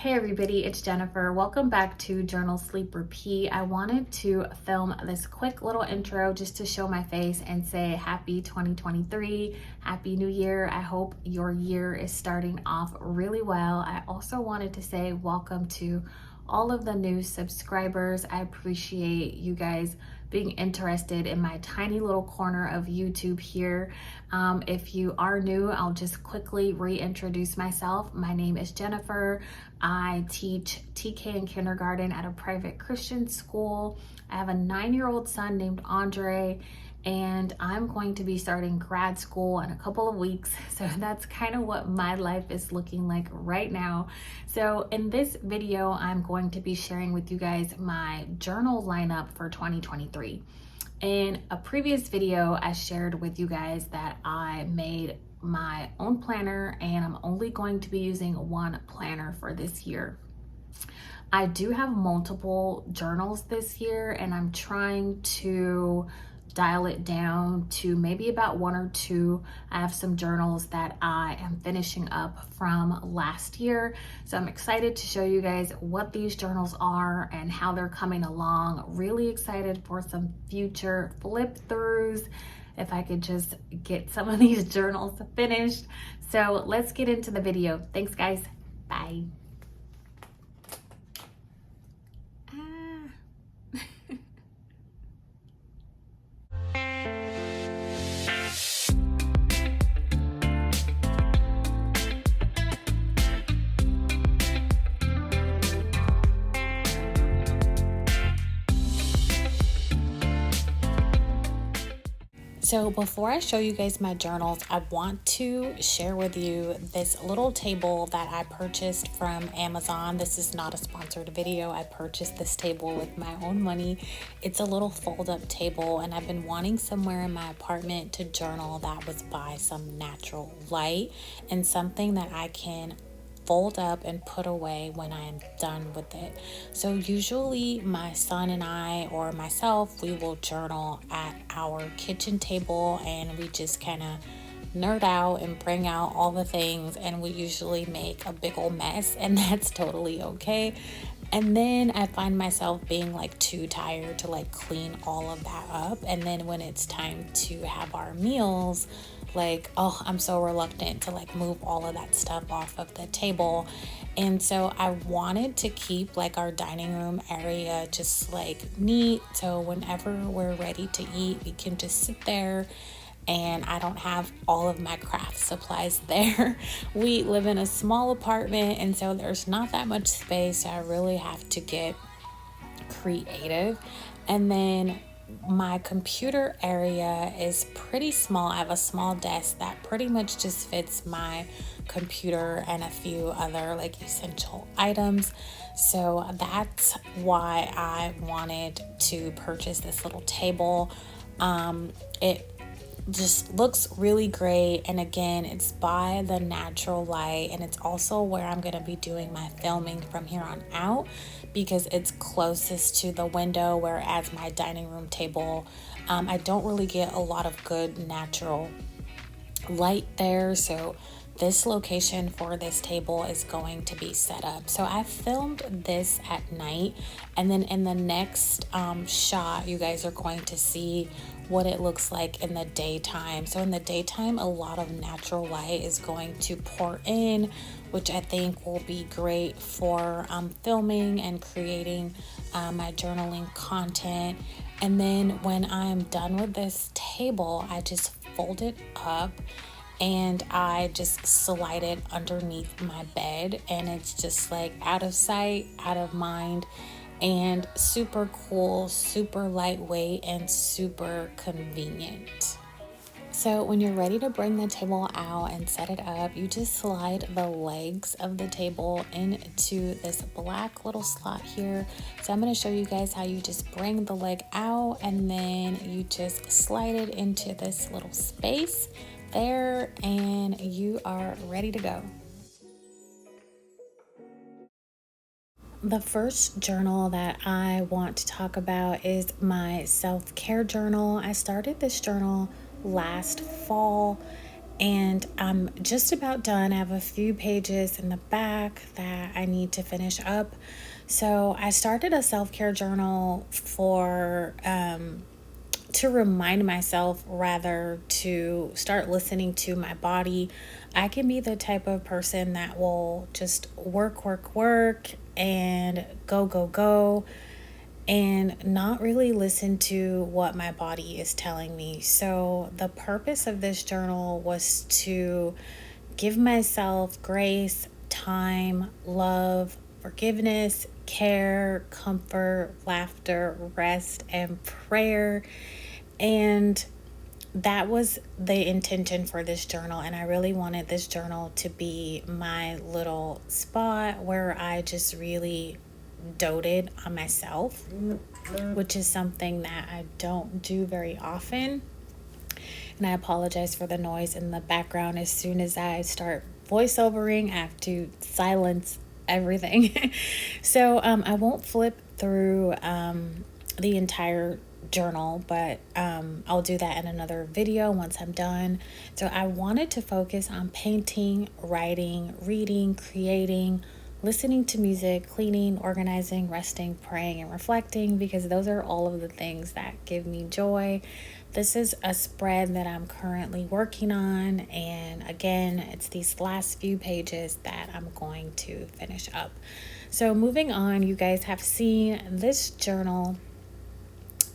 Hey everybody, it's Jennifer. Welcome back to Journal Sleep Repeat. I wanted to film this quick little intro just to show my face and say happy 2023, happy new year. I hope your year is starting off really well. I also wanted to say welcome to all of the new subscribers. I appreciate you guys being interested in my tiny little corner of YouTube here. If you are new, I'll just quickly reintroduce myself. My name is Jennifer. I teach TK and kindergarten at a private Christian school. I have a 9-year-old son named Andre, and I'm going to be starting grad school in a couple of weeks. So that's kind of what my life is looking like right now. So in this video, I'm going to be sharing with you guys my journal lineup for 2023. In a previous video, I shared with you guys that I made my own planner and I'm only going to be using one planner for this year. I do have multiple journals this year and I'm trying to dial it down to maybe about one or two. I have some journals that I am finishing up from last year. So I'm excited to show you guys what these journals are and how they're coming along. Really excited for some future flip throughs if I could just get some of these journals finished. So let's get into the video. Thanks guys, bye. So before I show you guys my journals, I want to share with you this little table that I purchased from Amazon. This is not a sponsored video. I purchased this table with my own money. It's a little fold-up table, and I've been wanting somewhere in my apartment to journal that was by some natural light and something that I can fold up and put away when I am done with it. So usually my son and I, or myself, we will journal at our kitchen table and we just kind of nerd out and bring out all the things, and we usually make a big old mess, and that's totally okay. And then I find myself being like too tired to like clean all of that up, and then when it's time to have our meals, like, oh, I'm so reluctant to like move all of that stuff off of the table. And so I wanted to keep like our dining room area just like neat, so whenever we're ready to eat, we can just sit there and I don't have all of my craft supplies there. We live in a small apartment, and so there's not that much space, so I really have to get creative. And then my computer area is pretty small. I have a small desk that pretty much just fits my computer and a few other like essential items. So that's why I wanted to purchase this little table. It just looks really great, and again, it's by the natural light, and it's also where I'm going to be doing my filming from here on out because it's closest to the window, whereas my dining room table, I don't really get a lot of good natural light there. So this location for this table is going to be set up. So I filmed this at night, and then in the next shot, you guys are going to see what it looks like in the daytime. So in the daytime, a lot of natural light is going to pour in, which I think will be great for filming and creating my journaling content. And then when I'm done with this table, I just fold it up and I just slide it underneath my bed, and it's just like out of sight, out of mind, and super cool, super lightweight, and super convenient. So when you're ready to bring the table out and set it up, you just slide the legs of the table into this black little slot here. So I'm going to show you guys how you just bring the leg out and then you just slide it into this little space there, and you are ready to go. The first journal that I want to talk about is my self-care journal. I started this journal last fall, And I'm just about done. I have a few pages in the back that I need to finish up. So I started a self-care journal for to remind myself, rather, to start listening to my body. I can be the type of person that will just work and go and not really listen to what my body is telling me. So the purpose of this journal was to give myself grace, time, love, forgiveness, care, comfort, laughter, rest, and prayer. And that was the intention for this journal. And I really wanted this journal to be my little spot where I just really doted on myself, which is something that I don't do very often. And I apologize for the noise in the background. As soon as I start voiceovering, I have to silence everything. So I won't flip through the entire journal, but I'll do that in another video once I'm done. So I wanted to focus on painting, writing, reading, creating, listening to music, cleaning, organizing, resting, praying, and reflecting, because those are all of the things that give me joy. This is a spread that I'm currently working on, and again, it's these last few pages that I'm going to finish up. So moving on, you guys have seen this journal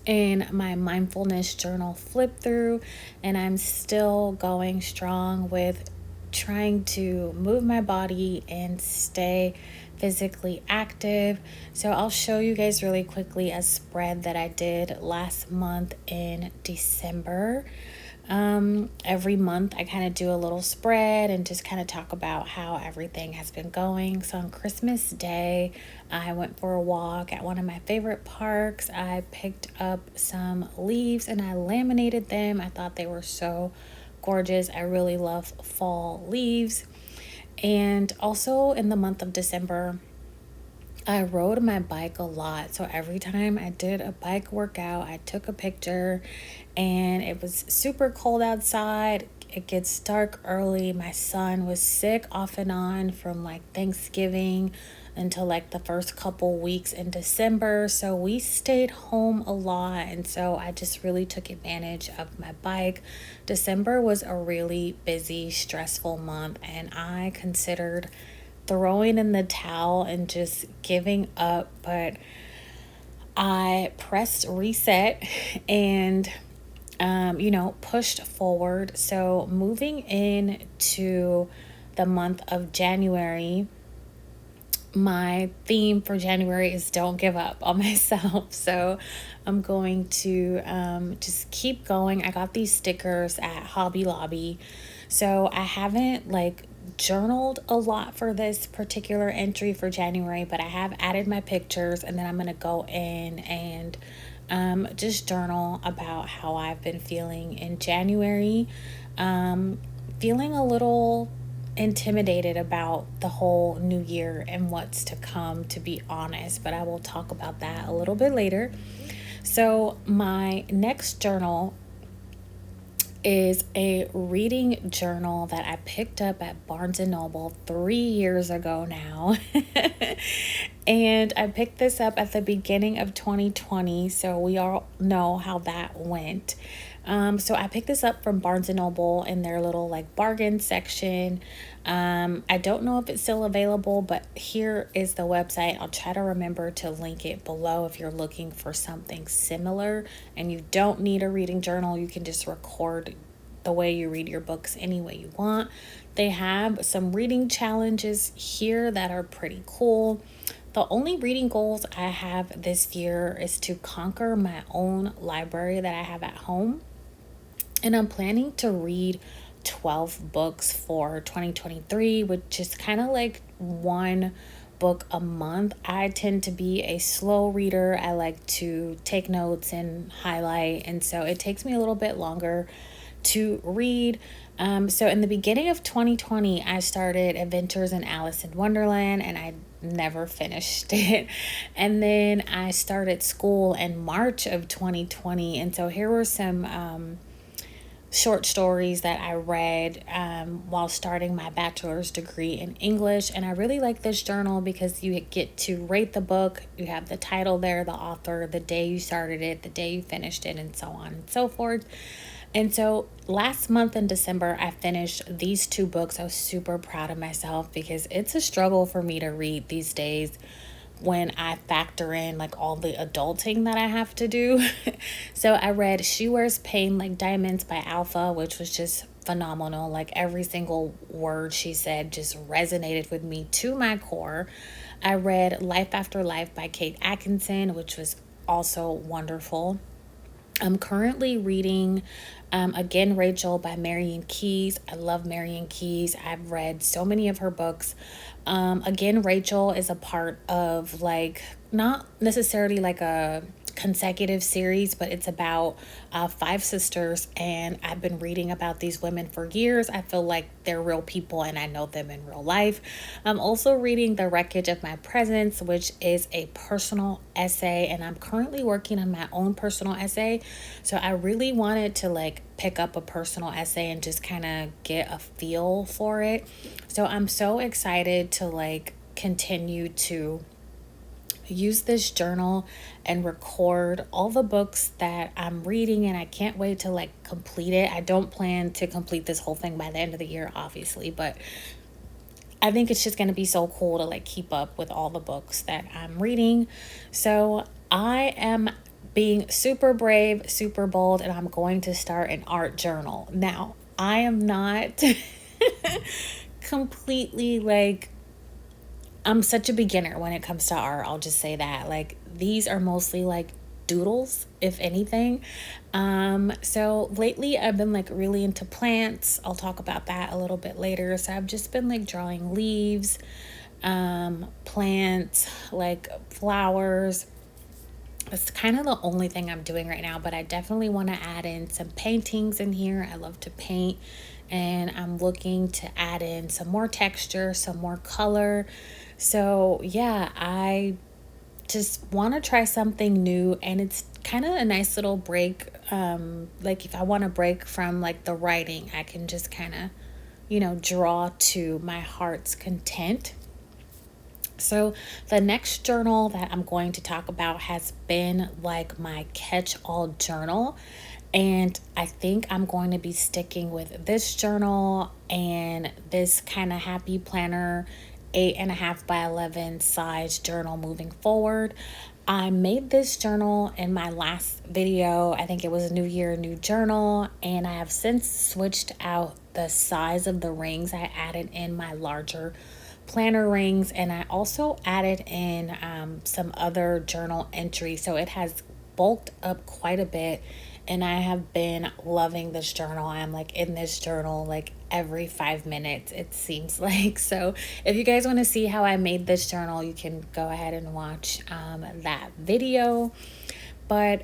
in my mindfulness journal flip through, and I'm still going strong with trying to move my body and stay physically active. So I'll show you guys really quickly a spread that I did last month in December. Every month I kind of do a little spread and just kind of talk about how everything has been going. So on Christmas Day, I went for a walk at one of my favorite parks. I picked up some leaves and I laminated them. I thought they were so gorgeous. I really love fall leaves. And also in the month of December, I rode my bike a lot. So every time I did a bike workout, I took a picture, and it was super cold outside. It gets dark early. My son was sick off and on from like Thanksgiving until like the first couple weeks in December. So we stayed home a lot. And so I just really took advantage of my bike. December was a really busy, stressful month, and I considered throwing in the towel and just giving up. But I pressed reset and pushed forward. So moving into the month of January, my theme for January is don't give up on myself. So I'm going to just keep going. I got these stickers at Hobby Lobby. So I haven't journaled a lot for this particular entry for January, but I have added my pictures, and then I'm going to go in and just journal about how I've been feeling in January. Feeling a little intimidated about the whole new year and what's to come, to be honest, but I will talk about that a little bit later. So my next journal is a reading journal that I picked up at Barnes & Noble 3 years ago now. And I picked this up at the beginning of 2020, so we all know how that went. So I picked this up from Barnes & Noble in their little bargain section. I don't know if it's still available, but here is the website. I'll try to remember to link it below if you're looking for something similar and you don't need a reading journal. You can just record the way you read your books any way you want. They have some reading challenges here that are pretty cool. The only reading goals I have this year is to conquer my own library that I have at home. And I'm planning to read 12 books for 2023, which is kind of like one book a month. I tend to be a slow reader. I like to take notes and highlight, and so it takes me a little bit longer to read. So in the beginning of 2020, I started Adventures in Alice in Wonderland, and I never finished it. And then I started school in March of 2020, and so here were some short stories that I read while starting my bachelor's degree in English. And I really like this journal because you get to rate the book. You have the title there, the author, the day you started it, the day you finished it, and so on and so forth. And so last month in December, I finished these two books. I was super proud of myself because it's a struggle for me to read these days when I factor in like all the adulting that I have to do. So I read She Wears Pain Like Diamonds by Alpha, which was just phenomenal. Like every single word she said just resonated with me to my core. I read Life After Life by Kate Atkinson, which was also wonderful. I'm currently reading Again Rachel by Marian Keyes. I love Marian Keyes. I've read so many of her books. Again Rachel is a part of like not necessarily like a consecutive series, but it's about five sisters, and I've been reading about these women for years. I feel like they're real people and I know them in real life. I'm also reading The Wreckage of My Presence, which is a personal essay, and I'm currently working on my own personal essay. So I really wanted to like pick up a personal essay and just kind of get a feel for it. So I'm so excited to like continue to use this journal and record all the books that I'm reading, and I can't wait to like complete it. I don't plan to complete this whole thing by the end of the year, obviously, but I think it's just going to be so cool to like keep up with all the books that I'm reading. So I am being super brave, super bold, and I'm going to start an art journal. Now, I am not completely like I'm such a beginner when it comes to art. I'll just say that. Like these are mostly like doodles, if anything. So lately I've been like really into plants. I'll talk about that a little bit later. So I've just been like drawing leaves, plants, like flowers. That's kind of the only thing I'm doing right now, but I definitely want to add in some paintings in here. I love to paint, and I'm looking to add in some more texture, some more color. So, yeah, I just want to try something new, and it's kind of a nice little break. Like if I want to break from like the writing, I can just kind of, draw to my heart's content. So, the next journal that I'm going to talk about has been like my catch all journal. And I think I'm going to be sticking with this journal and this kind of happy planner 8.5 by 11 size journal moving forward. I made this journal in my last video. I think it was New Year, New Journal. And I have since switched out the size of the rings. I added in my larger planner rings, and I also added in some other journal entries, so it has bulked up quite a bit, and I have been loving this journal. I'm like in this journal like every 5 minutes, it seems like. So if you guys want to see how I made this journal, you can go ahead and watch that video. But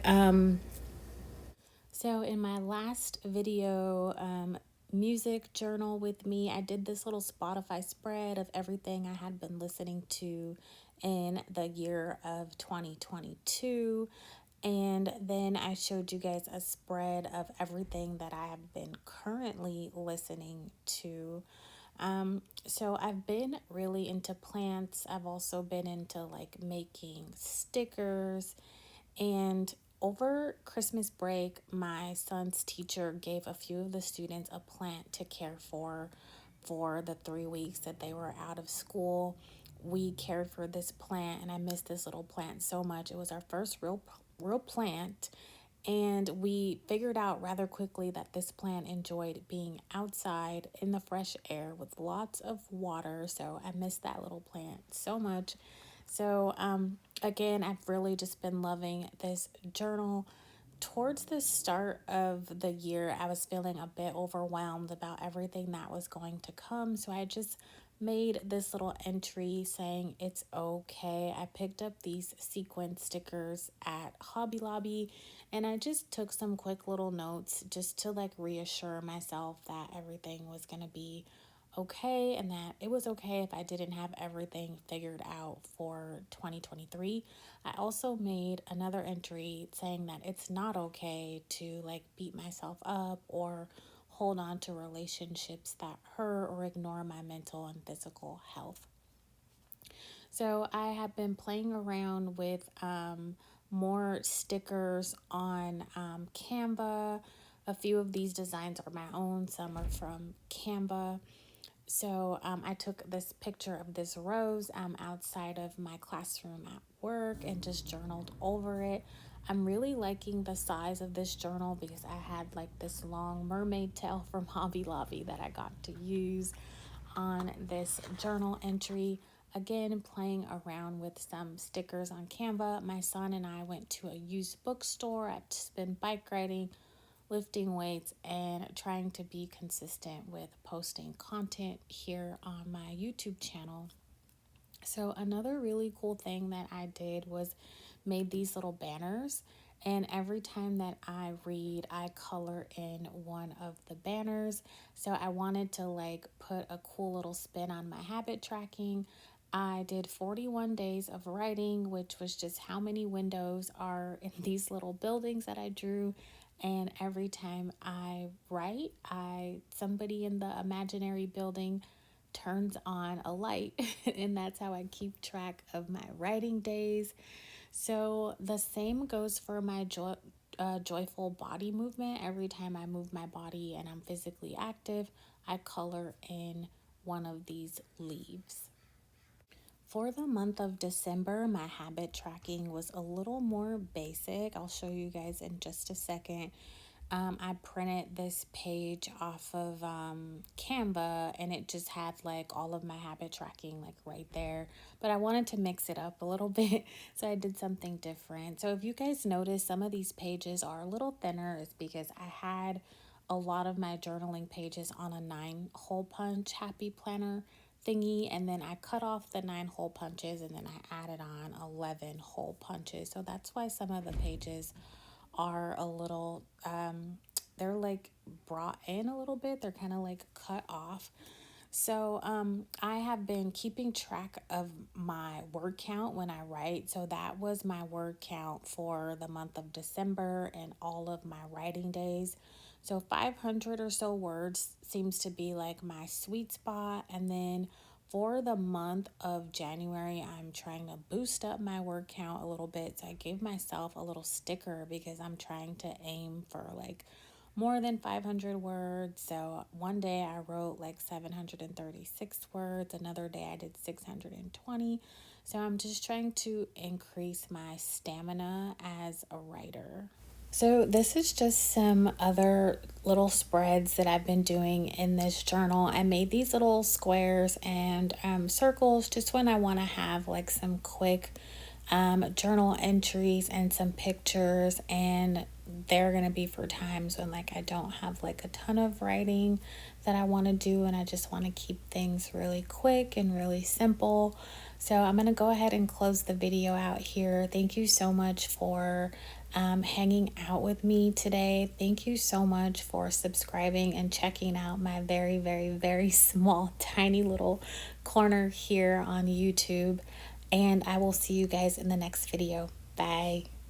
so in my last video, music journal with me, I did this little Spotify spread of everything I had been listening to in the year of 2022. And then I showed you guys a spread of everything that I have been currently listening to. So I've been really into plants. I've also been into like making stickers, and over Christmas break, my son's teacher gave a few of the students a plant to care for the 3 weeks that they were out of school. We cared for this plant, and I missed this little plant so much. It was our first real plant, and we figured out rather quickly that this plant enjoyed being outside in the fresh air with lots of water. So I missed that little plant so much. So, again, I've really just been loving this journal. Towards the start of the year, I was feeling a bit overwhelmed about everything that was going to come. So I just made this little entry saying it's okay. I picked up these sequin stickers at Hobby Lobby, and I just took some quick little notes just to like reassure myself that everything was going to be okay and that it was okay if I didn't have everything figured out for 2023. I also made another entry saying that it's not okay to like beat myself up or hold on to relationships that hurt or ignore my mental and physical health. So I have been playing around with more stickers on Canva. A few of these designs are my own, some are from Canva. So I took this picture of this rose outside of my classroom at work and just journaled over it. I'm really liking the size of this journal because I had like this long mermaid tail from Hobby Lobby that I got to use on this journal entry. Again, playing around with some stickers on Canva. My son and I went to a used bookstore. I've just been bike riding, lifting weights, and trying to be consistent with posting content here on my YouTube channel. So another really cool thing that I did was made these little banners, and every time that I read, I color in one of the banners. So I wanted to like put a cool little spin on my habit tracking. I did 41 days of writing, which was just how many windows are in these little buildings that I drew. And every time I write, I somebody in the imaginary building turns on a light and that's how I keep track of my writing days. So the same goes for my joyful body movement. Every time I move my body and I'm physically active, I color in one of these leaves. For the month of December, my habit tracking was a little more basic. I'll show you guys in just a second. I printed this page off of Canva, and it just had like all of my habit tracking like right there. But I wanted to mix it up a little bit, so I did something different. So if you guys notice, some of these pages are a little thinner, is because I had a lot of my journaling pages on a 9-hole punch happy planner thingy, and then I cut off the 9-hole punches and then I added on 11-hole punches. So that's why some of the pages are a little they're like brought in a little bit, they're kind of like cut off. So I have been keeping track of my word count when I write. So that was my word count for the month of December and all of my writing days. So 500 or so words seems to be like my sweet spot. And then for the month of January, I'm trying to boost up my word count a little bit. So I gave myself a little sticker because I'm trying to aim for like more than 500 words. So one day I wrote like 736 words. Another day I did 620. So I'm just trying to increase my stamina as a writer. So this is just some other little spreads that I've been doing in this journal. I made these little squares and circles just when I want to have like some quick journal entries and some pictures, and they're going to be for times when like I don't have like a ton of writing that I want to do and I just want to keep things really quick and really simple. So I'm going to go ahead and close the video out here. Thank you so much for hanging out with me today. Thank you so much for subscribing and checking out my very, very, very small, tiny little corner here on YouTube. And I will see you guys in the next video. Bye.